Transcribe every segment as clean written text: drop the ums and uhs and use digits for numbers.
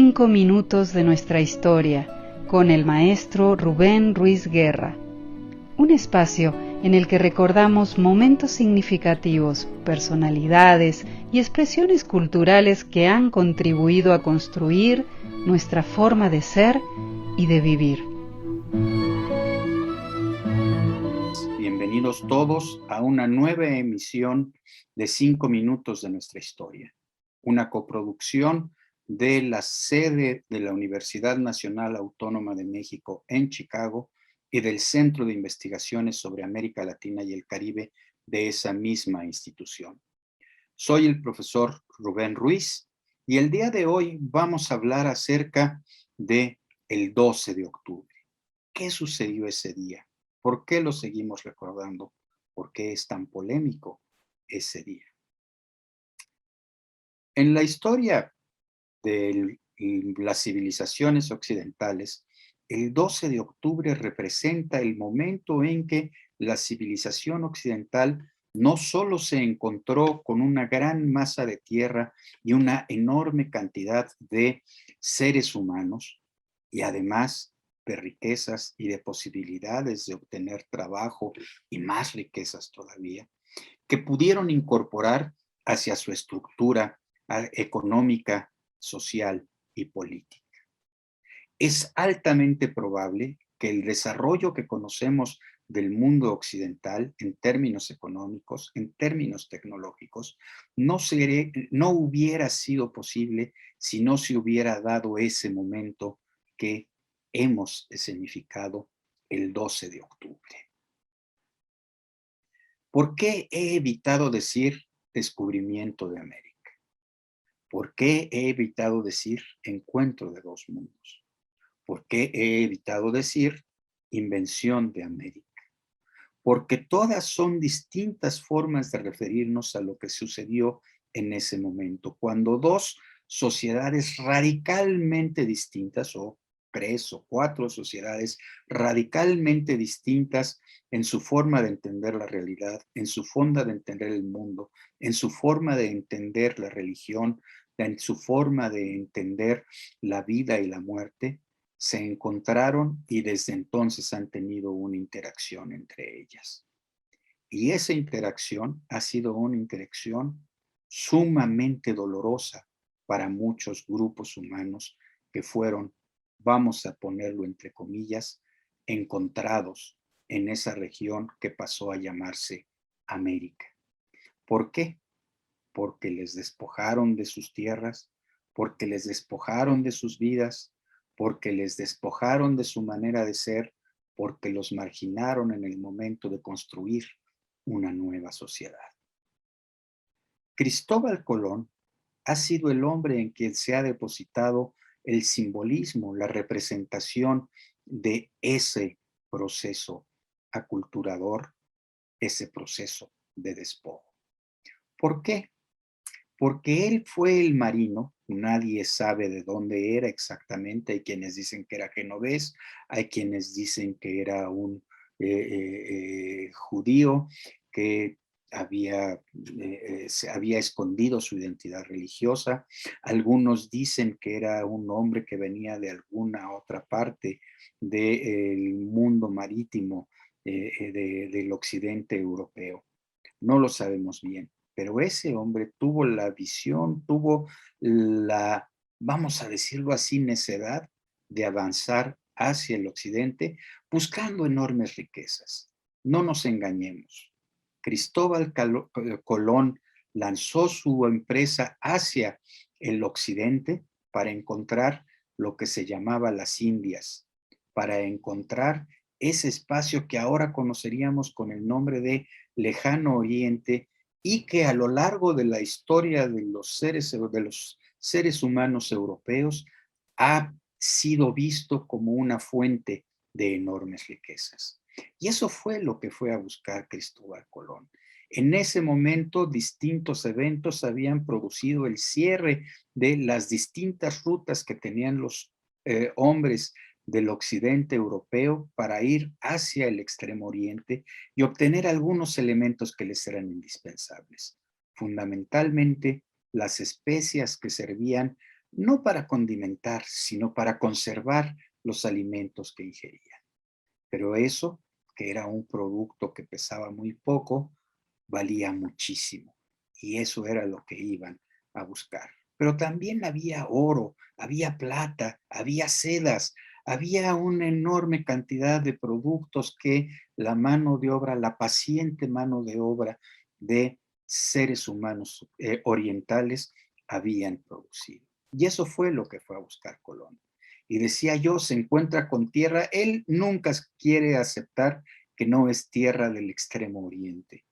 5 minutos de nuestra historia con el maestro Rubén Ruiz Guerra. Un espacio en el que recordamos momentos significativos, personalidades y expresiones culturales que han contribuido a construir nuestra forma de ser y de vivir. Bienvenidos todos a una nueva emisión de 5 minutos de nuestra historia, una coproducción de la sede de la Universidad Nacional Autónoma de México en Chicago y del Centro de Investigaciones sobre América Latina y el Caribe de esa misma institución. Soy el profesor Rubén Ruiz y el día de hoy vamos a hablar acerca de el 12 de octubre. ¿Qué sucedió ese día? ¿Por qué lo seguimos recordando? ¿Por qué es tan polémico ese día? En la historia de las civilizaciones occidentales, el 12 de octubre representa el momento en que la civilización occidental no solo se encontró con una gran masa de tierra y una enorme cantidad de seres humanos, y además de riquezas y de posibilidades de obtener trabajo y más riquezas todavía, que pudieron incorporar hacia su estructura económica, social y política. Es altamente probable que el desarrollo que conocemos del mundo occidental en términos económicos, en términos tecnológicos, no hubiera sido posible si no se hubiera dado ese momento que hemos escenificado el 12 de octubre. ¿Por qué he evitado decir descubrimiento de América? ¿Por qué he evitado decir encuentro de dos mundos? ¿Por qué he evitado decir invención de América? Porque todas son distintas formas de referirnos a lo que sucedió en ese momento, cuando dos sociedades radicalmente distintas, o 3 o 4 sociedades radicalmente distintas en su forma de entender la realidad, en su forma de entender el mundo, en su forma de entender la religión, en su forma de entender la vida y la muerte, se encontraron y desde entonces han tenido una interacción entre ellas. Y esa interacción ha sido una interacción sumamente dolorosa para muchos grupos humanos que fueron, vamos a ponerlo entre comillas, encontrados en esa región que pasó a llamarse América. ¿Por qué? Porque les despojaron de sus tierras, porque les despojaron de sus vidas, porque les despojaron de su manera de ser, porque los marginaron en el momento de construir una nueva sociedad. Cristóbal Colón ha sido el hombre en quien se ha depositado el simbolismo, la representación de ese proceso aculturador, ese proceso de despojo. ¿Por qué? Porque él fue el marino, nadie sabe de dónde era exactamente, hay quienes dicen que era genovés, hay quienes dicen que era un judío que se había escondido su identidad religiosa, algunos dicen que era un hombre que venía de alguna otra parte del mundo marítimo del occidente europeo, no lo sabemos bien. Pero ese hombre tuvo la visión, tuvo la, vamos a decirlo así, necedad de avanzar hacia el occidente buscando enormes riquezas. No nos engañemos. Cristóbal Colón lanzó su empresa hacia el occidente para encontrar lo que se llamaba las Indias, para encontrar ese espacio que ahora conoceríamos con el nombre de Lejano Oriente, y que a lo largo de la historia de los seres humanos europeos ha sido visto como una fuente de enormes riquezas. Y eso fue lo que fue a buscar Cristóbal Colón. En ese momento, distintos eventos habían producido el cierre de las distintas rutas que tenían los hombres del occidente europeo para ir hacia el extremo oriente y obtener algunos elementos que les eran indispensables. Fundamentalmente, las especias que servían no para condimentar, sino para conservar los alimentos que ingerían. Pero eso, que era un producto que pesaba muy poco, valía muchísimo. Y eso era lo que iban a buscar. Pero también había oro, había plata, había sedas, había una enorme cantidad de productos que la mano de obra, la paciente mano de obra de seres humanos orientales habían producido. Y eso fue lo que fue a buscar Colón. Y decía yo, se encuentra con tierra, él nunca quiere aceptar que no es tierra del extremo oriente.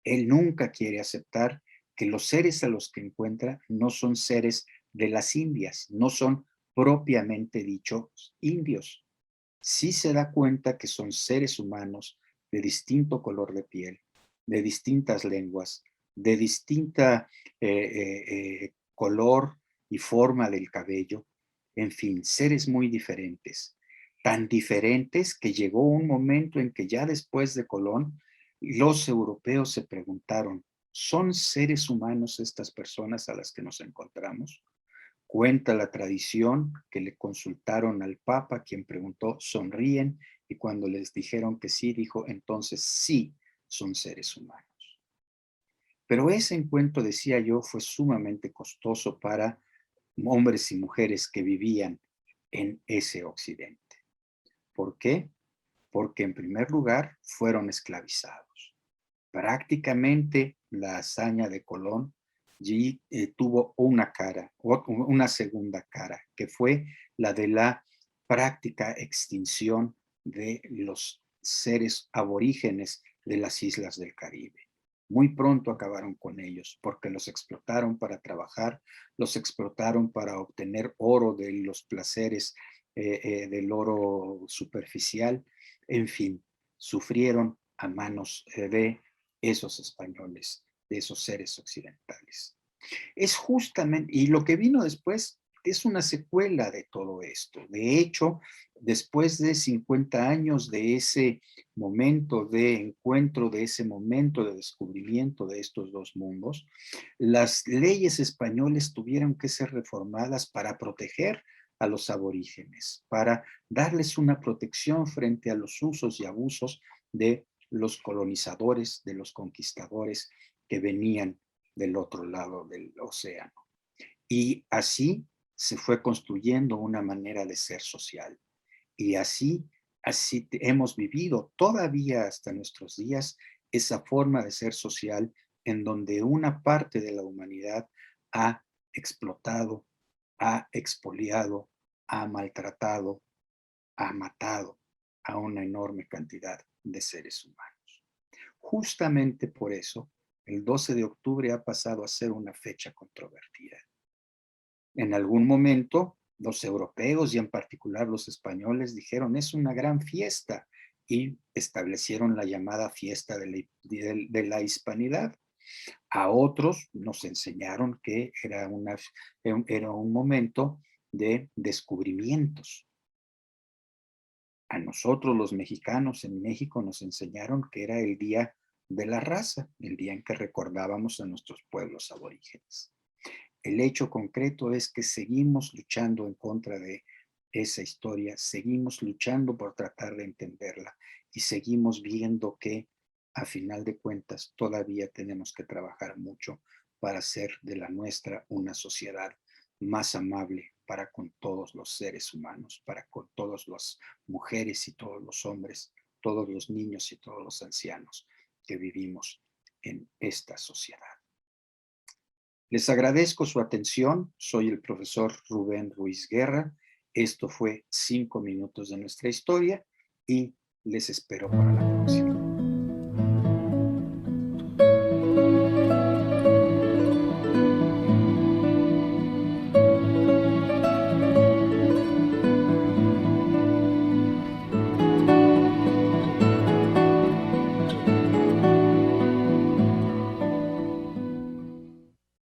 Él nunca quiere aceptar que los seres a los que encuentra no son seres de las Indias, no son propiamente dichos indios. Sí se da cuenta que son seres humanos de distinto color de piel, de distintas lenguas, de distinta color y forma del cabello, en fin, seres muy diferentes, tan diferentes que llegó un momento en que ya después de Colón, los europeos se preguntaron, ¿son seres humanos estas personas a las que nos encontramos? Cuenta la tradición que le consultaron al Papa, quien preguntó, ¿sonríen? Y cuando les dijeron que sí, dijo, entonces sí, son seres humanos. Pero ese encuentro, decía yo, fue sumamente costoso para hombres y mujeres que vivían en ese occidente. ¿Por qué? Porque en primer lugar fueron esclavizados. Prácticamente la hazaña de Colón tuvo una cara, una segunda cara, que fue la de la práctica extinción de los seres aborígenes de las islas del Caribe. Muy pronto acabaron con ellos porque los explotaron para trabajar, los explotaron para obtener oro de los placeres del oro superficial, en fin, sufrieron a manos de esos españoles, de esos seres occidentales. Es justamente, y lo que vino después es una secuela de todo esto. De hecho, después de 50 años de ese momento de encuentro, de ese momento de descubrimiento de estos dos mundos, las leyes españolas tuvieron que ser reformadas para proteger a los aborígenes, para darles una protección frente a los usos y abusos de los colonizadores, de los conquistadores que venían del otro lado del océano. Y así se fue construyendo una manera de ser social. Y así hemos vivido todavía hasta nuestros días esa forma de ser social en donde una parte de la humanidad ha explotado, ha expoliado, ha maltratado, ha matado a una enorme cantidad de seres humanos. Justamente por eso, el 12 de octubre ha pasado a ser una fecha controvertida. En algún momento, los europeos y en particular los españoles dijeron, es una gran fiesta, y establecieron la llamada fiesta de la hispanidad. A otros nos enseñaron que era un momento de descubrimientos. A nosotros los mexicanos en México nos enseñaron que era el día de la raza, el día en que recordábamos a nuestros pueblos aborígenes. El hecho concreto es que seguimos luchando en contra de esa historia, seguimos luchando por tratar de entenderla y seguimos viendo que a final de cuentas todavía tenemos que trabajar mucho para hacer de la nuestra una sociedad más amable para con todos los seres humanos, para con todas las mujeres y todos los hombres, todos los niños y todos los ancianos que vivimos en esta sociedad. Les agradezco su atención. Soy el profesor Rubén Ruiz Guerra. Esto fue 5 minutos de nuestra historia y les espero para la próxima.